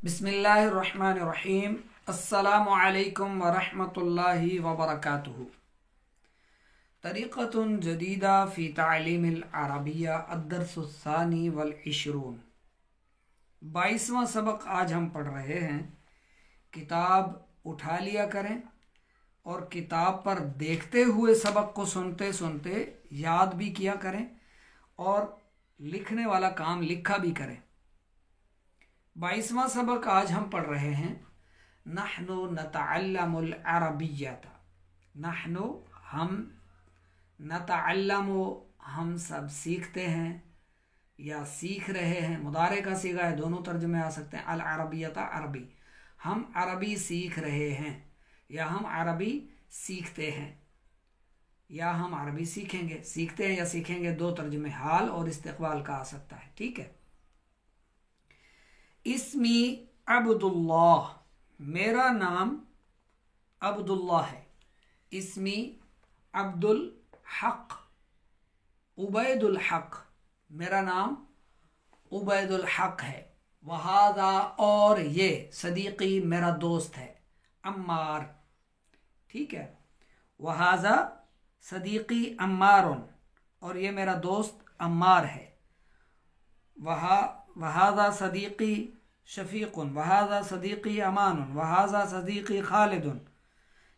बिस्मिल्लाहिर्रहमानिर्रहीम। अस्सलामु अलैकुम वरहमतुल्लाहि वबरकातुहु। तरीक़तुन जदीदा फ़ी तालीमिल अरबिया अद्दर्सुस्सानी वल इशरून। 22वां सबक आज हम पढ़ रहे हैं। किताब उठा लिया करें और किताब पर देखते हुए सबक को सुनते सुनते याद भी किया करें और लिखने वाला काम लिखा भी करें। 22वां सबक आज हम पढ़ रहे हैं। नहनु नतअल्लमुल अरबिय्यता। नहनु हम, नतअल्लमु हम सब सीखते हैं या सीख रहे हैं। मुदारे का सीगा है, दोनों तर्जुमे आ सकते हैं। अल अरबियता अरबी, हम अरबी सीख रहे हैं या हम अरबी सीखते हैं या हम अरबी सीखेंगे। सीखते हैं या सीखेंगे, दो तर्जुमे हाल और इस्तिक़बाल का आ सकता है। ठीक है। इस्मी अब्दुल्लाह, मेरा नाम अब्दुल्लाह है। इस्मी अब्दुल हक उबैदुल हक, मेरा नाम उबैदुल हक है। वहादा, और ये, सदीकी मेरा दोस्त है। अम्मार, ठीक है। वहाजा सदीकी अम्मारुन, और ये मेरा दोस्त अम्मार है। वहाजा सदीकी शफीकुन, वहाजा सदीकी अमानुन, वहाजा सदीकी खालिदुन।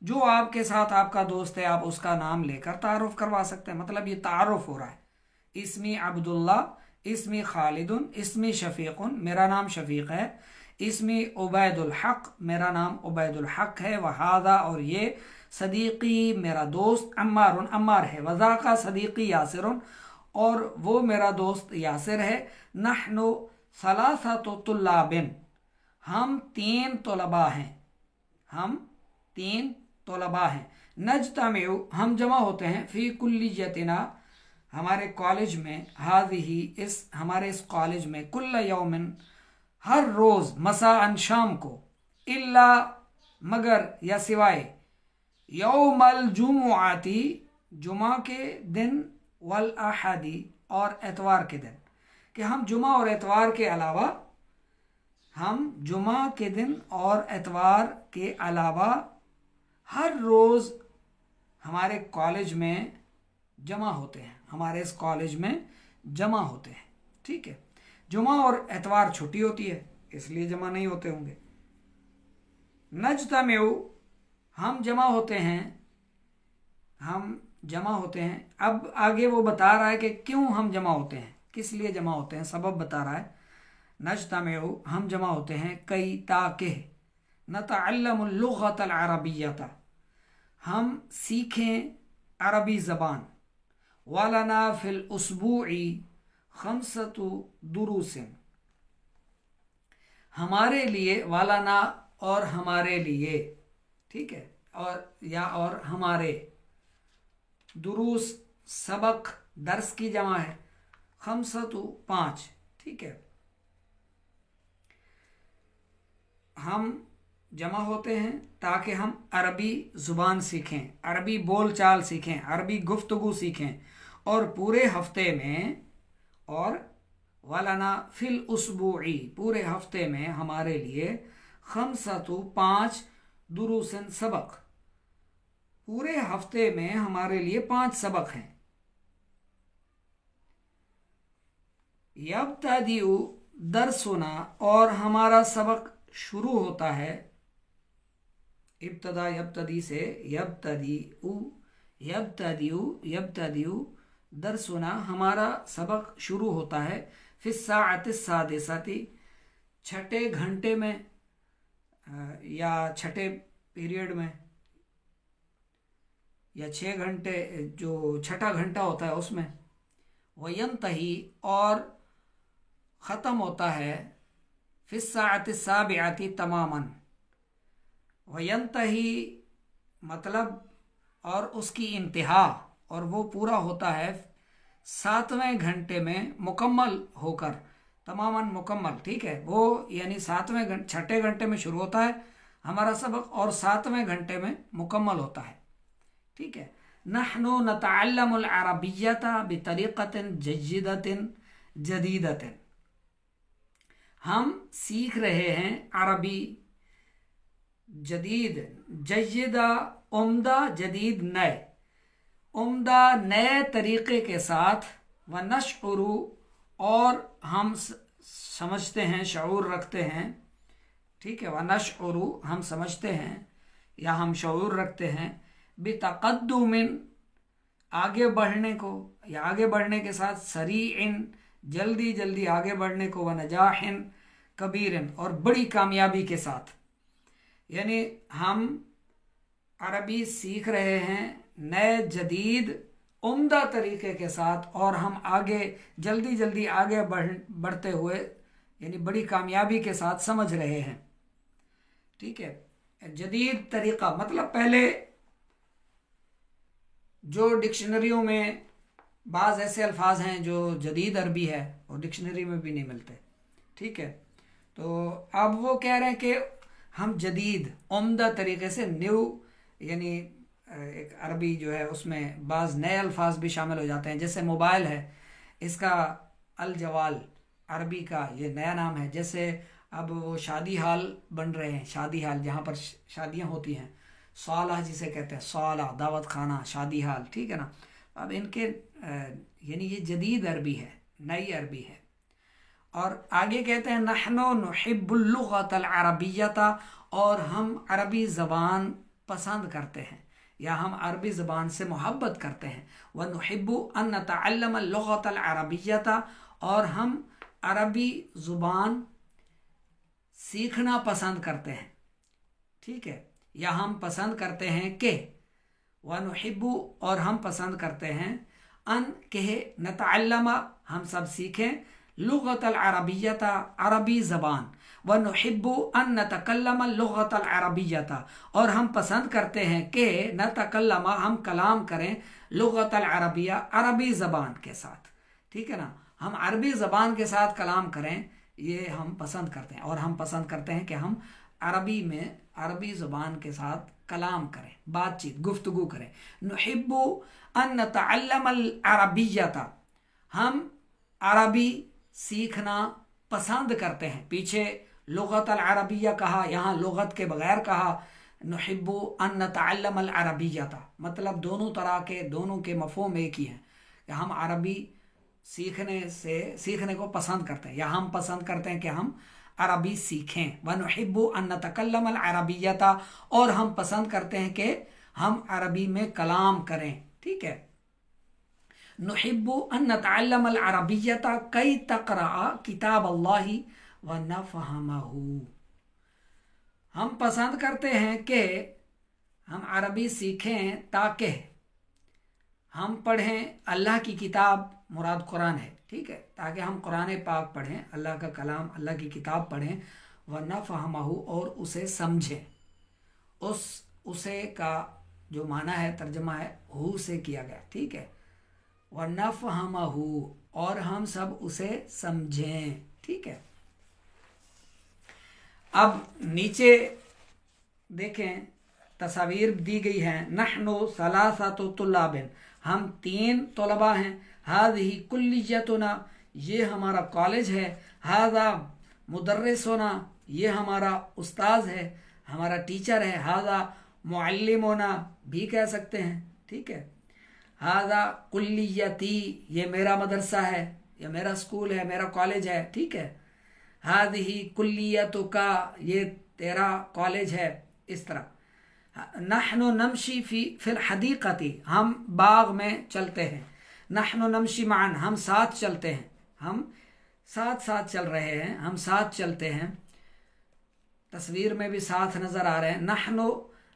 जो आपके साथ आपका दोस्त है आप उसका नाम लेकर तारुफ करवा सकते हैं। मतलब ये तारुफ हो रहा है। इस्मी अब्दुल्ला, इस्मी खालिदुन, इस्मी शफीकुन, मेरा नाम शफीक है। इस्मी उबैदुल हक, मेरा नाम उबैदुल हक है। वहादा, और ये, सदीकी मेरा दोस्त, अम्मारुन अम्मार है। वज़ाका सदीकी यासिरुन, और वो मेरा दोस्त यासिर है। नहनु सलासतु तुल्लाबिन, हम 3 तलबा हैं। हम 3 तलबा हैं। नजतमिउ, हम जमा होते हैं। फ़ी कुल्लियतिना, हमारे कॉलेज में। हाज़िही, इस हमारे इस कॉलेज में। कुल्ल यौमिन, हर रोज़। मसाअन, शाम को। इल्ला, मगर या सिवाय। यौमल जुमुआती, जुमा के दिन। वल अहदी, और एतवार के दिन। कि हम जुमा और एतवार के अलावा, हम जुमा के दिन और एतवार के अलावा हर रोज़ हमारे कॉलेज में जमा होते हैं। हमारे इस कॉलेज में जमा होते हैं। ठीक है। जुमा और एतवार छुट्टी होती है, इसलिए जमा नहीं होते होंगे। नजतमिउ, हम जमा होते हैं। हम जमा होते हैं। अब आगे वो बता रहा है कि क्यों हम जमा होते हैं, किस लिए जमा होते हैं, सबब बता रहा है। नजतमिउ, हम जमा होते हैं। कई, ताकि, नतअल्लमुल लुग़तल अरबिय्यता, हम सीखें अरबी ज़बान। वलना फिल उसबूई खमसतु दुरूसिन, हमारे लिए। वलना, और हमारे लिए, ठीक है। और या और हमारे। दुरूस, सबक, दर्स की जमा है। खमसतु, 5, ठीक है। हम जमा होते हैं ताकि हम अरबी ज़ुबान सीखें, अरबी बोल चाल सीखें, अरबी गुफ्तगू सीखें। और पूरे हफ्ते में, और वलना फिल उसबूई, पूरे हफ्ते में हमारे लिए। खमसतु, 5, दुरूसन, सबक, पूरे हफ्ते में हमारे लिए 5 सबक हैं। यब्तदिउ दरसुना, और हमारा सबक शुरू होता है। इब्तदा, यब्तदी से, यब्तदिउ दरसुना, हमारा सबक शुरू होता है। फिस्साअति सादिसति, 6ठे घंटे में या 6ठे पीरियड में, या 6 घंटे, जो 6ठा घंटा होता है उसमें। वयंतही, और ख़त्म होता है। फिस्साअति साबिअति तमामन, वयंतही मतलब, और उसकी इंतहा, और वो पूरा होता है 7वें घंटे में मुकम्मल होकर। तमामन, मुकम्मल, ठीक है। वो यानी 6ठे घंटे में शुरू होता है हमारा सबक और 7वें घंटे में मुकम्मल होता है। ठीक है। नहनु नतअल्लमुल अरबिय्यता बितरीक़तिन जय्यिदतिन जदीदतिन, हम सीख रहे हैं अरबी जदीद, जय्यदा उम्दा, जदीद नए, उम्दा नए तरीके के साथ, व नशउरु और हम समझते हैं, शऊर रखते हैं, ठीक है, व नशउरु हम समझते हैं या हम शऊर रखते हैं, बितक़द्दुमिन आगे बढ़ने को या आगे बढ़ने के साथ, सरीइन जल्दी जल्दी आगे बढ़ने को, व नजाहिन कबीरन और बड़ी कामयाबी के साथ। यानी हम अरबी सीख रहे हैं नए जदीद उम्दा तरीके के साथ और हम आगे जल्दी जल्दी आगे बढ़ते हुए यानी बड़ी कामयाबी के साथ समझ रहे हैं। ठीक है। जदीद तरीका मतलब पहले जो डिक्शनरियों में बाज़ ऐसे अल्फाज हैं जो जदीद अरबी है और डिक्शनरी में भी नहीं मिलते। ठीक है, तो अब वो कह रहे हैं कि हम जदीद उम्दा तरीके से न्यू यानी एक अरबी जो है उसमें बाज़ नए अल्फाज भी शामिल हो जाते हैं। जैसे मोबाइल है, इसका अल जवाल अरबी का ये नया नाम है। जैसे अब वो शादी हाल बन रहे हैं, शादी हाल जहाँ पर शादियाँ होती हैं, साला जिसे कहते हैं, साला दावत खाना, शादी हाल, ठीक है ना। अब इनके यानी ये जदीद अरबी है, नई अरबी है। और आगे कहते हैं नहनो नुहिब्बुल लुग़तल अरबिय्यता, और हम अरबी ज़बान पसंद करते हैं या हम अरबी ज़बान से मोहब्बत करते हैं। व नुहिब्बु अन नतअल्लम लुग़तल अरबिय्यता, और हम अरबी ज़ुबान सीखना पसंद करते हैं। ठीक है, या हम पसंद करते हैं कि, व नुहिब्बु और हम पसंद करते हैं, अन कहे नतअल्लम हम सब सीखें, लुग़तल अरबिय्यता अरबी ज़बान, व नुहिब्बु अन नतकल्लम लुग़तल अरबिय्यता और हम पसंद करते हैं कि नतकल्लम हम कलाम करें, लुग़तल अरबिया अरबी ज़बान के साथ। ठीक है ना, हम अरबी ज़बान के साथ कलाम करें, ये हम पसंद करते हैं। और हम पसंद करते हैं कि हम अरबी में अरबी ज़बान के साथ कलाम करें, बातचीत गुफ्तगू करें। नुहिब्बु अन नतअल्लम अरबिय्यता हम अरबी सीखना पसंद करते हैं। पीछे लुग़तल अरबिया कहा, यहाँ लुग़त के बगैर कहा। नुहिब्बु अन नतअल्लम अरबिय्यता मतलब दोनों तरह के, दोनों के मफ़हूम एक ही हैं। हम अरबी सीखने को पसंद करते हैं या हम पसंद करते हैं कि हम अरबी सीखें। व नुहिब्बु अन नतकल्लम अरबिय्यता और हम पसंद करते हैं कि हम अरबी में कलाम करें। ठीक है, नुहिब्बु अन नतअल्लम अरबिय्यता कई तक़रा किताब अल्लाहि व नफ़हमहु, हम पसंद करते हैं कि हम अरबी सीखें ताकि हम पढ़ें अल्लाह की किताब, मुराद कुरान है। ठीक है, ताकि हम कुरान पाक पढ़ें, अल्लाह का कलाम, अल्लाह की किताब पढ़ें। व नफ़हमहु और उसे समझें। उसे का जो माना है, तर्जमा है हु से किया गया। ठीक है, व नफ़हमहु और हम सब उसे समझें। ठीक है, अब नीचे देखें तस्वीर दी गई है। नहनु सलासतु तुल्लाबिन हम 3 तलबा हैं। हाज़िही कुल्लियतुना ये हमारा कॉलेज है। हाज़ा मुदर्रिसुना ये हमारा उस्ताद है, हमारा टीचर है। हाज़ा मुअल्लिमुना भी कह सकते हैं। ठीक है, हाज़ा कुल्लियती ये मेरा मदरसा है, ये मेरा स्कूल है, मेरा कॉलेज है। ठीक है, हाज़िही कुल्लियतुका ये तेरा कॉलेज है। इस तरह नहनु नमशी फिल हदीक़ती हम बाग में चलते हैं। नहनु नमशी मान हम साथ चलते हैं, हम साथ साथ चल रहे हैं, हम साथ चलते हैं। तस्वीर में भी साथ नज़र आ रहे हैं। नहनु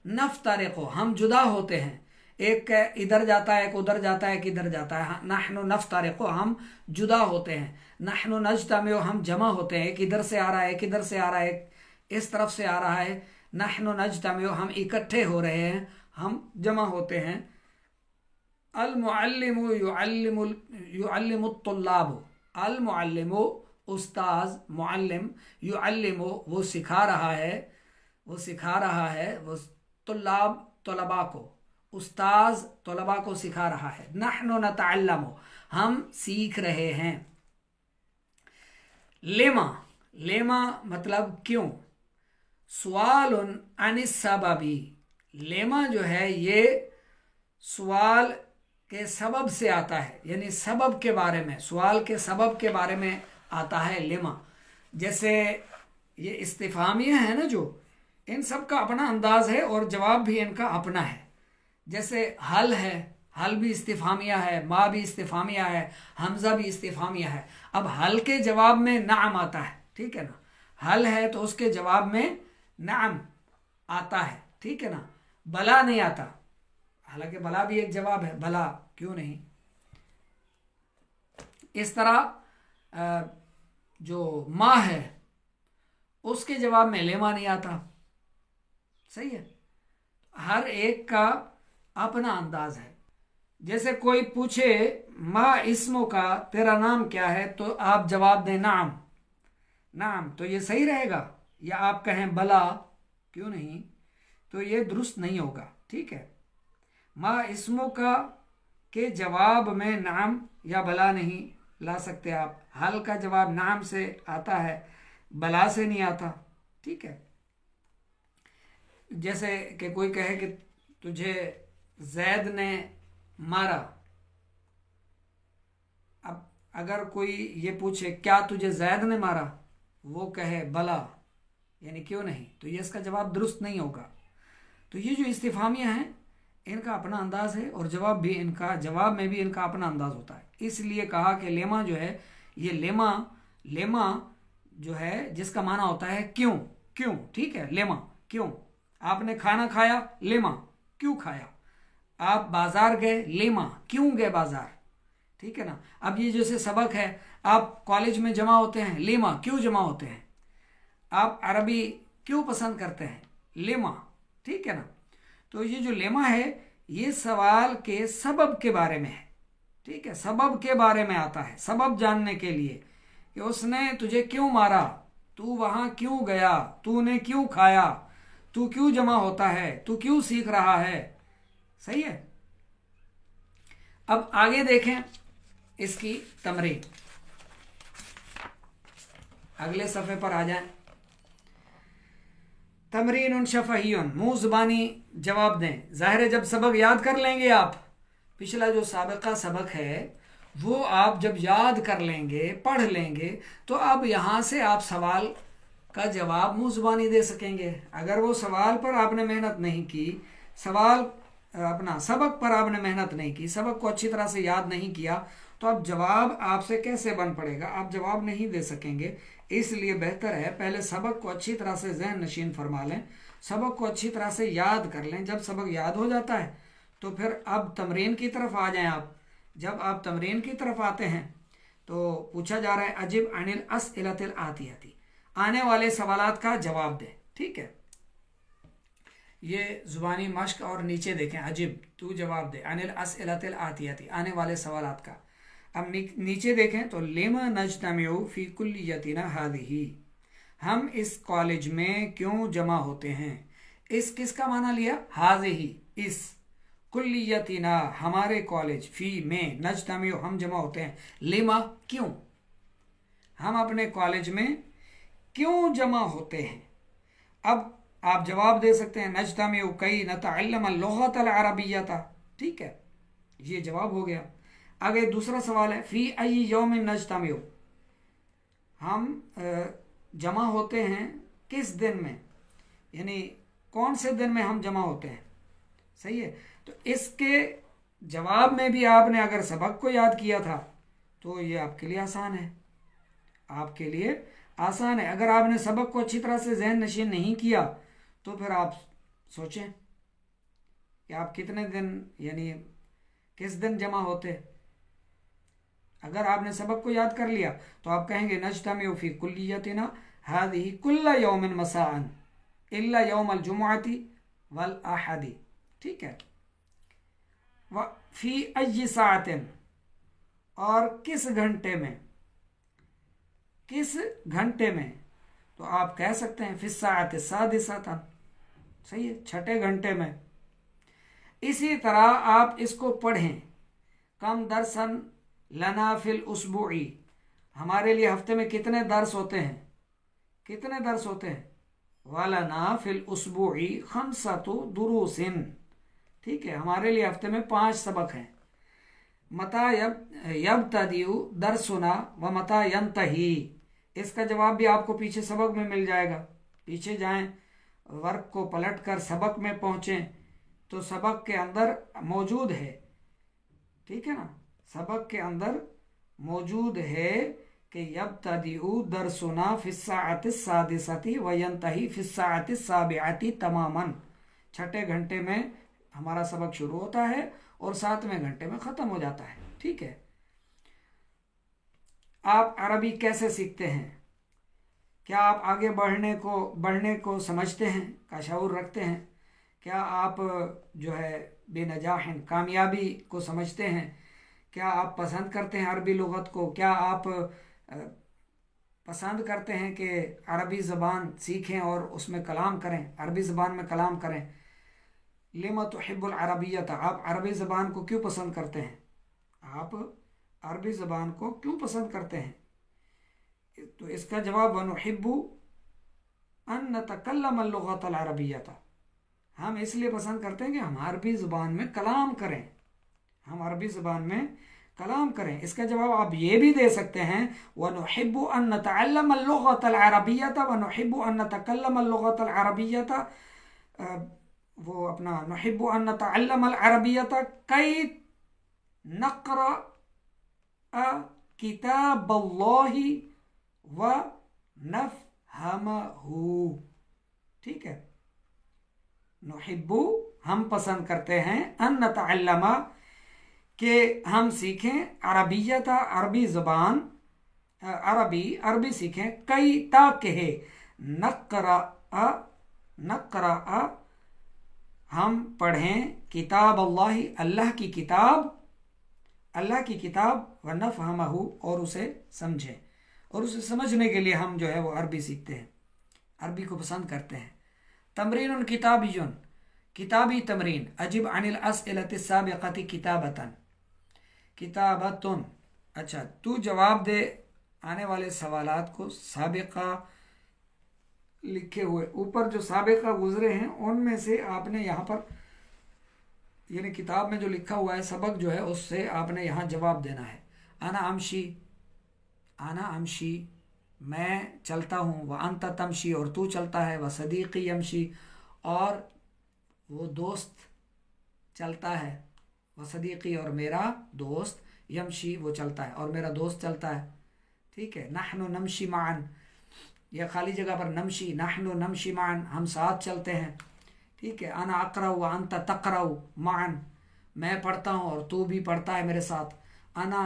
नफ्तरिक़ु हम जुदा होते हैं, एक इधर जाता है, एक उधर जाता है, एक इधर जाता है। नहनु नफ्तरिक़ु हम जुदा होते हैं। नहनु नज्तमिउ हम जमा होते हैं, एक इधर से आ रहा है, एक इधर से आ रहा है, एक इस तरफ से आ रहा है। नहनु नज्तमिउ हम इकट्ठे हो रहे हैं, हम जमा होते हैं। अल मुअल्लिमु युअल्लिमु तुल्लाब अल मुअल्लिमु उस्ताज, मुअल्लिम, युअल्लिमु वो सिखा रहा है, वो सिखा रहा है, वो तुल्लाब तलबा को, उस्ताज तलबा को सिखा रहा है। नहनु नतअल्लमु हम सीख रहे हैं। लिमा लेमा मतलब क्यों। सवाल अनिस सबबी, लेमा जो है ये सवाल के सबब से आता है, यानी सबब के बारे में, सवाल के सबब के बारे में आता है लेमा। जैसे ये इस्तिफामिया है ना, जो इन सब का अपना अंदाज है और जवाब भी इनका अपना है। जैसे हल है, हल भी इस्तिफामिया है, मा भी इस्तिफामिया है, हमजा भी इस्तिफामिया है। अब हल के जवाब में नाम आता है, ठीक है ना, हल है तो उसके जवाब में नाम आता है, ठीक है ना, बला नहीं आता। हालांकि बला भी एक जवाब है, भला क्यों नहीं। इस तरह जो माँ है उसके जवाब में लेमा नहीं आता। सही है, हर एक का अपना अंदाज है। जैसे कोई पूछे माँ इस्मो का, तेरा नाम क्या है, तो आप जवाब दें नाम, नाम, तो ये सही रहेगा। या आप कहें बला क्यों नहीं, तो ये दुरुस्त नहीं होगा, ठीक है। माँ इस्मो का के जवाब में नाम या बला नहीं ला सकते आप। हल का जवाब नाम से आता है, बला से नहीं आता, ठीक है। जैसे कि कोई कहे कि तुझे जैद ने मारा। अब अगर कोई ये पूछे क्या तुझे जैद ने मारा, वो कहे बला, यानी क्यों नहीं, तो ये इसका जवाब दुरुस्त नहीं होगा। तो ये जो इस्तिफामियाँ हैं इनका अपना अंदाज है और जवाब भी इनका, जवाब में भी इनका अपना अंदाज होता है। इसलिए कहा कि लेमा जो है, ये लेमा, लेमा जो है जिसका माना होता है क्यों, क्यों, ठीक है, लेमा क्यों। आपने खाना खाया, लेमा क्यों खाया। आप बाजार गए, लेमा क्यों गए बाजार, ठीक है ना। अब ये जैसे सबक है, आप कॉलेज में जमा होते हैं, लेमा क्यों जमा होते हैं। आप अरबी क्यों पसंद करते हैं, लेमा, ठीक है ना। तो ये जो लेमा है ये सवाल के सबब के बारे में है, ठीक है, सबब के बारे में आता है, सबब जानने के लिए कि उसने तुझे क्यों मारा, तू वहां क्यों गया, तूने क्यों खाया, तू क्यों जमा होता है, तू क्यों सीख रहा है। सही है। अब आगे देखें इसकी तमरीन, अगले सफ़े पर आ जाएं। तमरीन शफ़हीन, मुँह ज़ुबानी जवाब दें। ज़ाहिर है जब सबक याद कर लेंगे आप, पिछला जो साबिक़ा सबक है वो आप जब याद कर लेंगे, पढ़ लेंगे, तो अब यहाँ से आप सवाल का जवाब मुँह ज़ुबानी दे सकेंगे। अगर वो सवाल पर आपने मेहनत नहीं की, सवाल अपना सबक पर आपने मेहनत नहीं की, सबक को अच्छी तरह से याद नहीं किया, तो अब जवाब आपसे कैसे बन पड़ेगा, आप जवाब नहीं दे सकेंगे। इसलिए बेहतर है पहले सबक को अच्छी तरह से जहन नशीन फरमा लें, सबक को अच्छी तरह से याद कर लें। जब सबक याद हो जाता है तो फिर अब तमरीन की तरफ आ जाएं आप। जब आप तमरीन की तरफ आते हैं तो पूछा जा रहा है अजिब अनिल अस्इलतिल आतियती, आने वाले सवालात का जवाब दें, ठीक है। ये ज़ुबानी मश्क, और नीचे देखें अजिब, तू जवाब दे, अनिल अस्इलतिल आतियती, आने वाले सवालात का। अब नीचे देखें तो लेमा नजतमिउ फी कुल्लियतिना हादिही, हम इस कॉलेज में क्यों जमा होते हैं। इस किसका माना लिया, हादिही, इस, कुल्लियतिना हमारे कॉलेज, फी में, नजतमिउ हम जमा होते हैं, लेमा क्यों, हम अपने कॉलेज में क्यों जमा होते हैं। अब आप जवाब दे सकते हैं नजतमिउ कई नतअल्लम लुगतल अरबिय्यता, ठीक है, ये जवाब हो गया। आगे दूसरा सवाल है फी अय्यि यौमिन नजतमिउ, हम जमा होते हैं किस दिन में, यानी कौन से दिन में हम जमा होते हैं। सही है, तो इसके जवाब में भी आपने अगर सबक को याद किया था तो ये आपके लिए आसान है, आपके लिए आसान है। अगर आपने सबक को अच्छी तरह से जहन नशीन नहीं किया तो फिर आप सोचें कि आप कितने दिन, यानी किस दिन जमा होते। अगर आपने सबक को याद कर लिया तो आप कहेंगे नजतमिउ फी कुल्लियतिना हादिही कुल्ला यौमिन मसाअन इल्ला यौमल जुमुअती वल अहदी, ठीक है। व फी अय्यि साअतिन, और किस घंटे में, किस घंटे में, तो आप कह सकते हैं फिस साअति सादिसतन, सही है, छठे घंटे में। इसी तरह आप इसको पढ़ें, कम दरसन लना फिल उसबुई, हमारे लिए हफ्ते में कितने दर्स होते हैं, कितने दर्स होते हैं? वलना फिल उसबुई खमसतु दुरूसिन। ठीक है, हमारे लिए हफ्ते में 5 सबक हैं। मता यब्तदिउ दरसुना व मता यंतही। इसका जवाब भी आपको पीछे सबक में मिल जाएगा। पीछे जाएं, वर्क को पलट कर सबक में पहुंचें तो सबक के अंदर मौजूद है। ठीक है ना, सबक के अंदर मौजूद है कि यब्तदिउ दरसुना फिस्साअति सादिसति व यंतही फिस्साअति साबिअति तमामन। 6ठे घंटे में हमारा सबक शुरू होता है और 7वें घंटे में ख़त्म हो जाता है। ठीक है, आप अरबी कैसे सीखते हैं? क्या आप आगे बढ़ने को समझते हैं, का शऊर रखते हैं? क्या आप जो है बेनजाहिन कामयाबी को समझते हैं? क्या आप पसंद करते हैं अरबी लुगत को? क्या आप पसंद करते हैं कि अरबी ज़बान सीखें और उसमें कलाम करें, अरबी ज़बान में कलाम करें? लिमा तुहिब्बुल अरबिय्यत, आप अरबी ज़बान को क्यों पसंद करते हैं? आप अरबी ज़बान को क्यों पसंद करते हैं? तो इसका जवाब वनुहिब्बु अन नतकल्लम अल-लुगत अल-अरबिय्यत। हम इसलिए पसंद करते हैं कि हम अरबी ज़बान में कलाम करें, हम अरबी ज़बान में कलाम करें। इसका जवाब आप ये भी दे सकते हैं, वनुहिब्बु अन नतअल्लम अल-लुगत अल-अरबिय्यत वनुहिब्बु अन नतकल्लम अल-लुगत अल-अरबिय्यत। वो अपना नुहिब्बु अन नतअल्लम अल-अरबिय्यत कई नक़रा किताबल्लाहि व नफ़हमहु। ठीक है, नुहिब्बु हम पसंद करते हैं, अन नतअल्लम के हम सीखें, अरबियत अरबी ज़बान, अरबी सीखें, कई ताकि नक़रा हम पढ़ें, किताब अल्लाह अल्लाह की किताब व नफ़हमहु और उसे समझें। और उसे समझने के लिए हम जो है वो अरबी सीखते हैं, अरबी को पसंद करते हैं। तमरीन किताबियुन, किताबी तमरीन। अजिब अनिल अस्इलति साबिक़ति किताबतन, किताबतुन। अच्छा, तू जवाब दे आने वाले सवालात को साबिक़ा लिखे हुए, ऊपर जो साबिक़ा गुजरे हैं उनमें से आपने यहाँ पर यानी किताब में जो लिखा हुआ है सबक जो है उससे आपने यहाँ जवाब देना है। आना अमशी, मैं चलता हूँ, व अंत तमशी और तू चलता है, व सदीक़ी यमशी और वो दोस्त चलता है, व सदीक़ी और मेरा दोस्त, यमशी वो चलता है और मेरा दोस्त चलता है। ठीक है, नहनु नमशी मान, यह खाली जगह पर नमशी, नहनु नमशी मान हम साथ चलते हैं। ठीक है, अना अक़रअ व अंत तक़रअ मान, मैं पढ़ता हूँ और तू भी पढ़ता है मेरे साथ। अना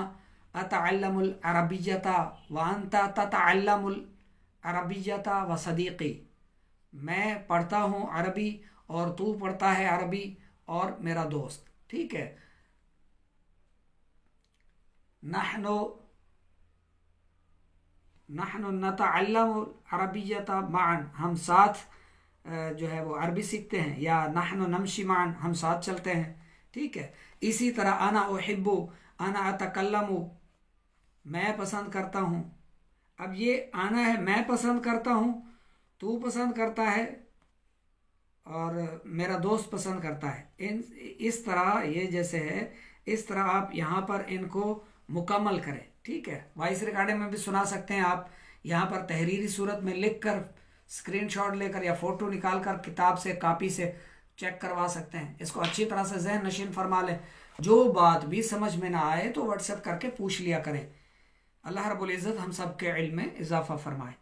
अतअल्लमुल अरबिय्यता व अंत ततअल्लमुल अरबिय्यता व सदीक़ी, मैं पढ़ता हूँ अरबी और तू पढ़ता है अरबी और मेरा दोस्त। ठीक है, नहनु नतअल्लमुल अरबिय्यता माअन, हम साथ जो है वो अरबी सीखते हैं, या नहनु नमशी माअन हम साथ चलते हैं। ठीक है, इसी तरह अना उहिब्बु, अना अतकल्लमु, मैं पसंद करता हूँ। अब ये आना है, मैं पसंद करता हूँ, तू पसंद करता है और मेरा दोस्त पसंद करता है। इस तरह ये जैसे है, इस तरह आप यहाँ पर इनको मुकम्मल करें। ठीक है, वॉइस रिकॉर्डिंग में भी सुना सकते हैं आप, यहाँ पर तहरीरी सूरत में लिख कर स्क्रीनशॉट लेकर या फ़ोटो निकाल कर किताब से, कापी से चेक करवा सकते हैं। इसको अच्छी तरह से ज़हन नशीन फरमा लें। जो बात भी समझ में ना आए तो व्हाट्सएप करके पूछ लिया करें। अल्लाह रब्बुल इज़्ज़त हम सब के इल्म में इजाफ़ा फरमाए।